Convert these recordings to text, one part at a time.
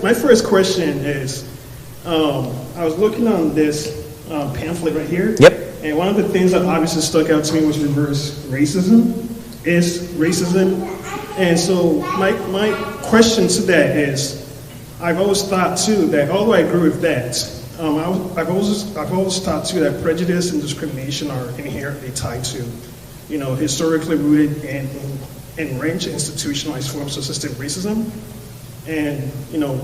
my first question is, I was looking on this pamphlet right here. Yep. And one of the things that obviously stuck out to me was reverse racism. And so my question to that is, I've always thought too that, although I agree with that, I've always thought too that prejudice and discrimination are inherently tied to, historically rooted and entrenched institutionalized forms of systemic racism, and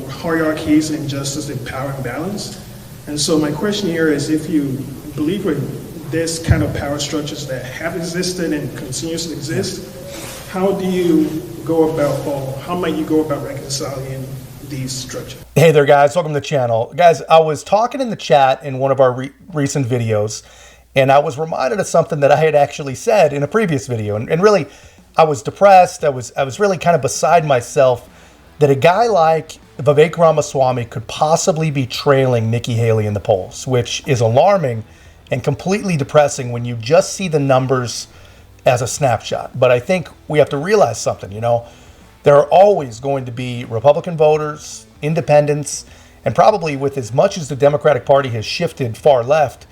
hierarchies, injustice, and power imbalance. And so my question here is, if you believe in this kind of power structures that have existed and continues to exist, how might you go about reconciling these structures? Hey there, guys. Welcome to the channel. Guys, I was talking in the chat in one of our recent videos, and I was reminded of something that I had actually said in a previous video. And really, I was depressed. I was really kind of beside myself that a guy like Vivek Ramaswamy could possibly be trailing Nikki Haley in the polls, which is alarming and completely depressing when you just see the numbers as a snapshot. But I think we have to realize something, there are always going to be Republican voters, independents, and probably with as much as the Democratic Party has shifted far left,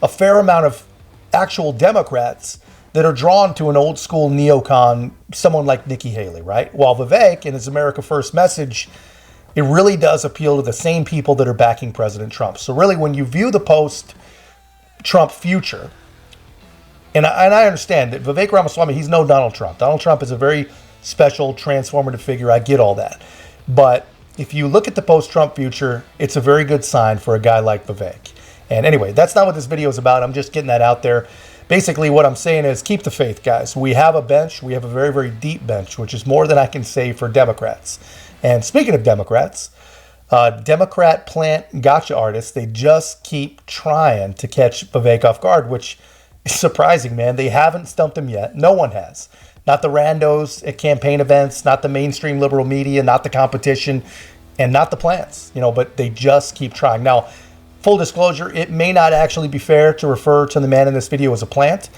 a fair amount of actual Democrats that are drawn to an old school neocon, someone like Nikki Haley, right? While Vivek, in his America First message, it really does appeal to the same people that are backing President Trump. So really, when you view the post-Trump future, and I understand that Vivek Ramaswamy, he's no Donald Trump. Donald Trump is a very special, transformative figure. I get all that. But if you look at the post-Trump future, it's a very good sign for a guy like Vivek. And anyway, that's not what this video is about. I'm just getting that out there. Basically, what I'm saying is keep the faith, guys. We have a bench. We have a very, very deep bench, which is more than I can say for Democrats. And speaking of Democrats, Democrat plant gotcha artists, they just keep trying to catch Vivek off guard, which is surprising, man. They haven't stumped him yet. No one has. Not the randos at campaign events, not the mainstream liberal media, not the competition, and not the plants, but they just keep trying. Now, full disclosure, it may not actually be fair to refer to the man in this video as a plant.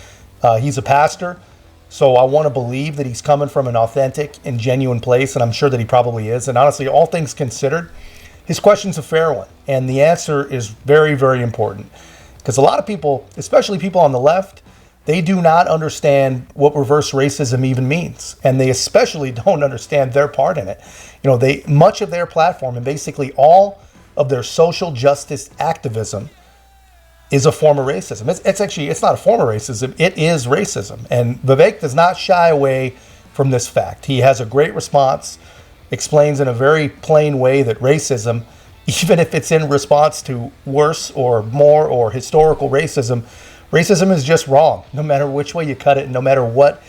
He's a pastor, so I want to believe that he's coming from an authentic and genuine place, and I'm sure that he probably is. And honestly, all things considered, his question's a fair one, and the answer is very, very important. Because a lot of people, especially people on the left, they do not understand what reverse racism even means, and they especially don't understand their part in it. Much of their platform and basically all of their social justice activism is a form of racism. It's not a form of racism, it is racism. And Vivek does not shy away from this fact. He has a great response, explains in a very plain way that racism, even if it's in response to worse or more or historical racism is just wrong, no matter which way you cut it, no matter what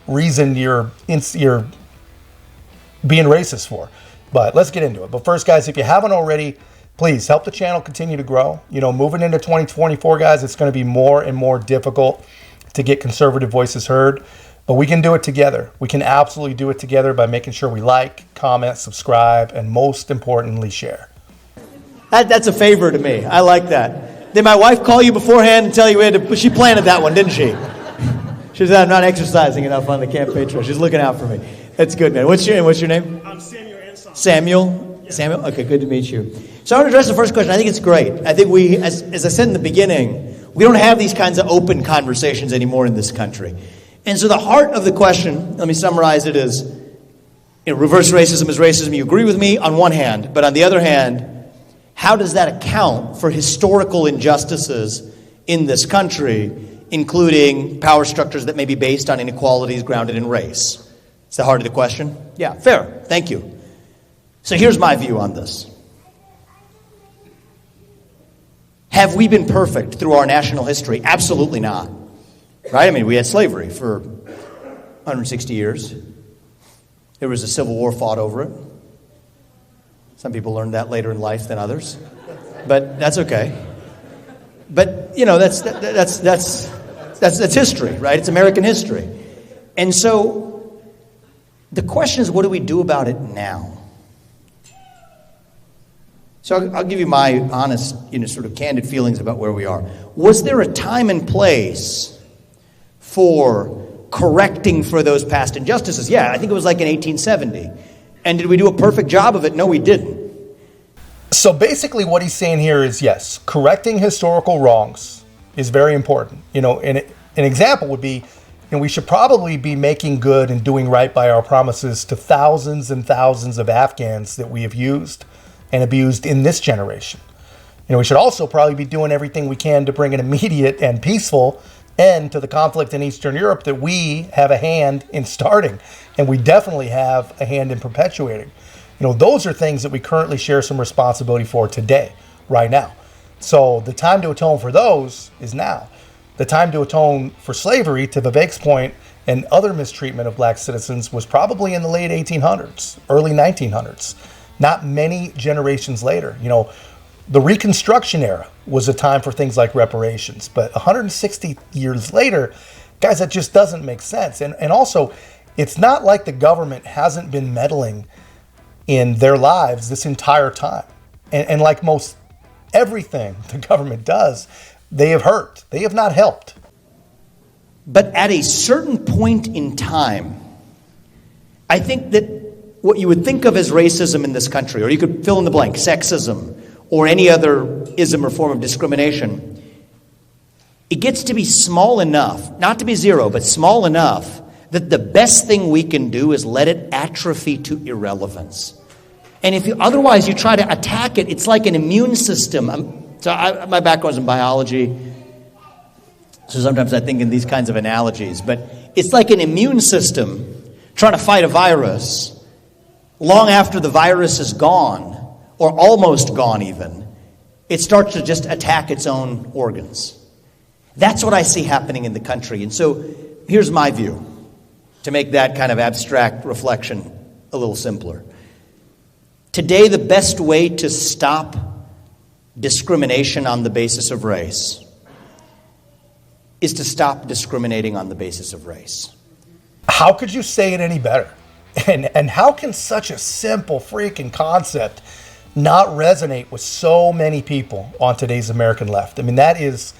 reason you're being racist for. But let's get into it. But first, guys, if you haven't already, please help the channel continue to grow. Moving into 2024, guys, it's going to be more and more difficult to get conservative voices heard. But we can do it together. We can absolutely do it together by making sure we like, comment, subscribe, and most importantly, share. That's a favor to me. I like that. Did my wife call you beforehand and tell you she planted that one, didn't she? She said, I'm not exercising enough on the campaign trail. She's looking out for me. That's good, man. What's your name? I'm Samuel Anson. Samuel? Yeah. Samuel? Okay, good to meet you. So I want to address the first question. I think it's great. I think we, as I said in the beginning, we don't have these kinds of open conversations anymore in this country. And so the heart of the question, let me summarize it as, reverse racism is racism. You agree with me on one hand, but on the other hand, how does that account for historical injustices in this country, including power structures that may be based on inequalities grounded in race? It's the heart of the question? Yeah, fair. Thank you. So here's my view on this. Have we been perfect through our national history? Absolutely not. Right? I mean, we had slavery for 160 years. There was a civil war fought over it. Some people learned that later in life than others, but that's okay. But that's history, right? It's American history, and so the question is, what do we do about it now? So I'll give you my honest, sort of candid feelings about where we are. Was there a time and place for correcting for those past injustices? Yeah, I think it was like in 1870. And did we do a perfect job of it? No, we didn't. So basically what he's saying here is, yes, correcting historical wrongs is very important. And an example would be, we should probably be making good and doing right by our promises to thousands and thousands of Afghans that we have used and abused in this generation. We should also probably be doing everything we can to bring an immediate and peaceful end to the conflict in Eastern Europe that we have a hand in starting, and we definitely have a hand in perpetuating. Those are things that we currently share some responsibility for today, right now. So the time to atone for those is now. The time to atone for slavery, to Vivek's point, and other mistreatment of black citizens was probably in the late 1800s, early 1900s, not many generations later. The Reconstruction era was a time for things like reparations, but 160 years later, guys, that just doesn't make sense. And also, it's not like the government hasn't been meddling in their lives this entire time. And like most everything the government does, they have hurt. They have not helped. But at a certain point in time, I think that what you would think of as racism in this country, or you could fill in the blank, sexism, or any other ism or form of discrimination, it gets to be small enough, not to be zero, but small enough that the best thing we can do is let it atrophy to irrelevance. And if otherwise you try to attack it, it's like an immune system. My background is in biology, so sometimes I think in these kinds of analogies, but it's like an immune system trying to fight a virus. Long after the virus is gone, or almost gone even, it starts to just attack its own organs. That's what I see happening in the country. And so here's my view, to make that kind of abstract reflection a little simpler. Today, the best way to stop discrimination on the basis of race is to stop discriminating on the basis of race. How could you say it any better? And how can such a simple freaking concept not resonate with so many people on today's American left? I mean, it's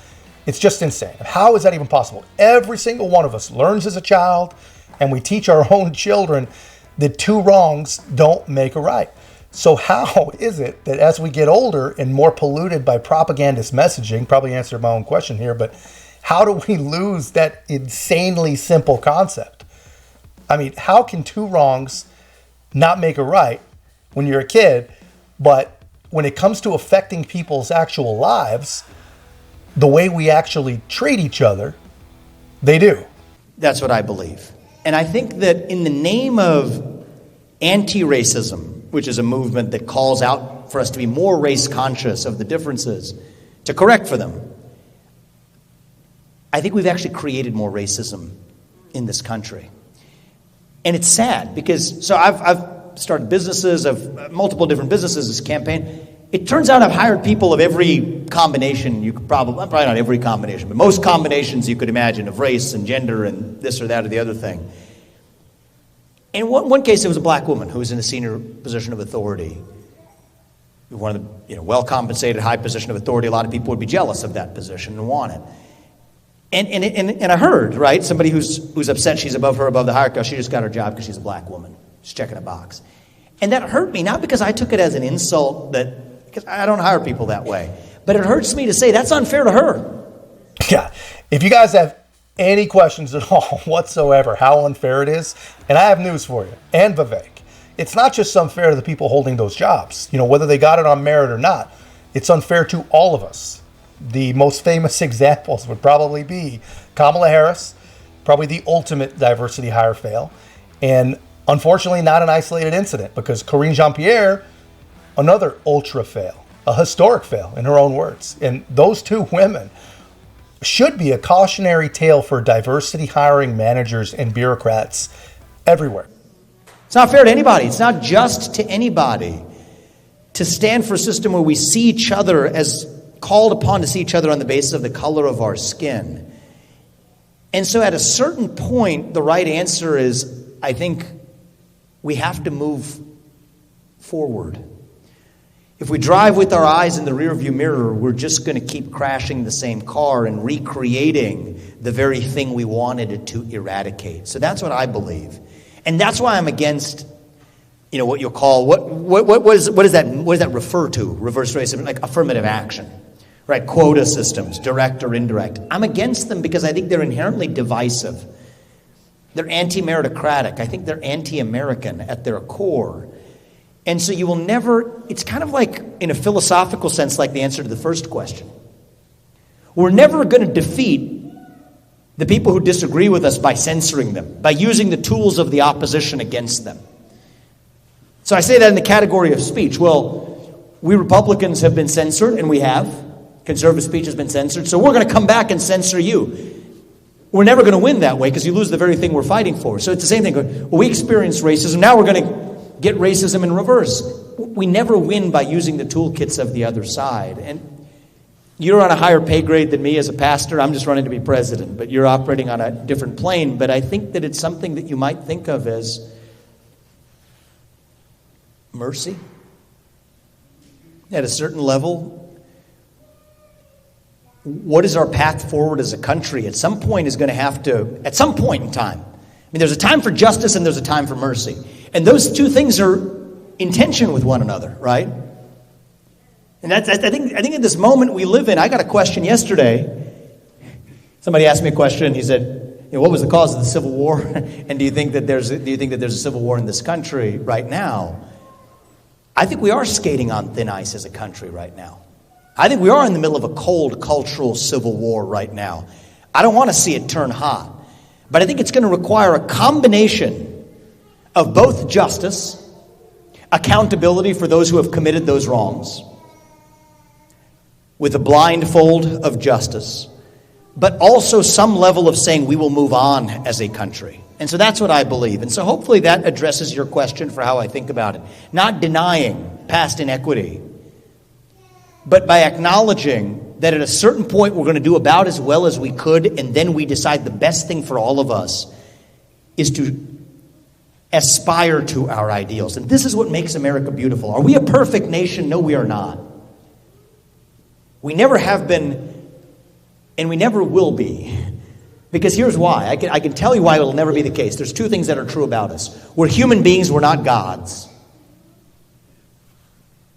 just insane. How is that even possible? Every single one of us learns as a child, and we teach our own children that two wrongs don't make a right. So how is it that as we get older and more polluted by propagandist messaging, probably answered my own question here, but how do we lose that insanely simple concept? I mean, how can two wrongs not make a right when you're a kid, but when it comes to affecting people's actual lives, the way we actually treat each other, they do? That's what I believe. And I think that in the name of anti-racism, which is a movement that calls out for us to be more race conscious of the differences, to correct for them, I think we've actually created more racism in this country. And it's sad because, so I've started businesses, of multiple different businesses this campaign. It turns out I've hired people of every combination you could probably not every combination, but most combinations you could imagine of race and gender and this or that or the other thing. In one case, it was a black woman who was in a senior position of authority. One of the well-compensated, high position of authority. A lot of people would be jealous of that position and want it. And I heard, right, somebody who's upset she's above the hierarchy. She just got her job because she's a black woman. She's checking a box. And that hurt me, not because I took it as an insult, because I don't hire people that way. But it hurts me to say that's unfair to her. Yeah. If you guys have any questions at all whatsoever how unfair it is, and I have news for you, and Vivek, it's not just unfair to the people holding those jobs, whether they got it on merit or not. It's unfair to all of us. The most famous examples would probably be Kamala Harris, probably the ultimate diversity hire fail, and unfortunately not an isolated incident, because Karine Jean-Pierre, another ultra fail, a historic fail in her own words. And those two women should be a cautionary tale for diversity hiring managers and bureaucrats everywhere. It's not fair to anybody. It's not just to anybody to stand for a system where we see each other as called upon to see each other on the basis of the color of our skin. And so at a certain point, the right answer is, I think, we have to move forward. If we drive with our eyes in the rearview mirror, we're just going to keep crashing the same car and recreating the very thing we wanted it to eradicate. So that's what I believe. And that's why I'm against what you'll call, what does that refer to, reverse racism, like affirmative action, right? Quota systems, direct or indirect. I'm against them because I think they're inherently divisive. They're anti-meritocratic. I think they're anti-American at their core. And so you will never, it's kind of like, in a philosophical sense, like the answer to the first question. We're never going to defeat the people who disagree with us by censoring them, by using the tools of the opposition against them. So I say that in the category of speech. Well, we Republicans have been censored, and we have. Conservative speech has been censored, so we're going to come back and censor you. We're never going to win that way because you lose the very thing we're fighting for. So it's the same thing. Well, we experienced racism. Now we're going to get racism in reverse. We never win by using the toolkits of the other side. And you're on a higher pay grade than me as a pastor. I'm just running to be president, but you're operating on a different plane. But I think that it's something that you might think of as mercy. At a certain level, what is our path forward as a country? At some point is going to have to, at some point in time. I mean, there's a time for justice and there's a time for mercy. And those two things are in tension with one another, right? And I think in this moment we live in, I got a question yesterday. Somebody asked me a question. He said, what was the cause of the Civil War? And do you think that there's a civil war in this country right now? I think we are skating on thin ice as a country right now. I think we are in the middle of a cold cultural civil war right now. I don't want to see it turn hot. But I think it's going to require a combination of both justice, accountability for those who have committed those wrongs, with a blindfold of justice, but also some level of saying we will move on as a country. And so that's what I believe. And so hopefully that addresses your question for how I think about it. Not denying past inequity, but by acknowledging that at a certain point we're going to do about as well as we could, and then we decide the best thing for all of us is to aspire to our ideals. And this is what makes America beautiful. Are we a perfect nation? No, we are not. We never have been, and we never will be. Because here's why. I can tell you why it will never be the case. There's two things that are true about us. We're human beings, we're not gods.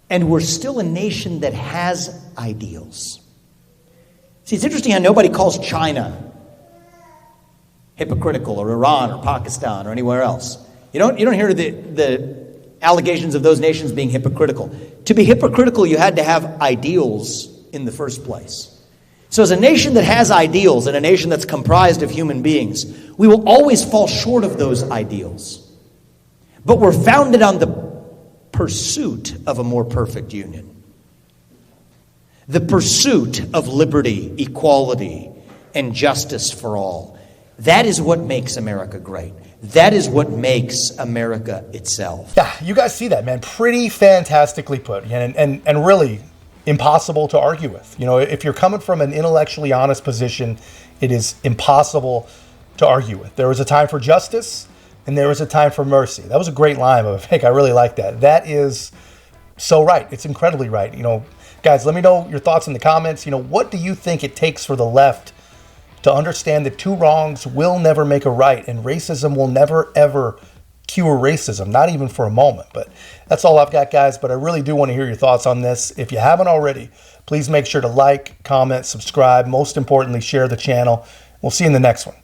And we're still a nation that has ideals. See, it's interesting how nobody calls China hypocritical, or Iran, or Pakistan, or anywhere else. You don't hear the allegations of those nations being hypocritical. To be hypocritical, you had to have ideals in the first place. So as a nation that has ideals, and a nation that's comprised of human beings, we will always fall short of those ideals. But we're founded on the pursuit of a more perfect union. The pursuit of liberty, equality, and justice for all. That is what makes America great. That is what makes America itself. Yeah, you guys see that, man. Pretty fantastically put, and really impossible to argue with. If you're coming from an intellectually honest position, it is impossible to argue with. There was a time for justice, and there was a time for mercy. That was a great line, Vivek. I really like that. That is so right. It's incredibly right. Guys, let me know your thoughts in the comments. What do you think it takes for the left to understand that two wrongs will never make a right, and racism will never, ever cure racism, not even for a moment. But that's all I've got, guys. But I really do want to hear your thoughts on this. If you haven't already, please make sure to like, comment, subscribe. Most importantly, share the channel. We'll see you in the next one.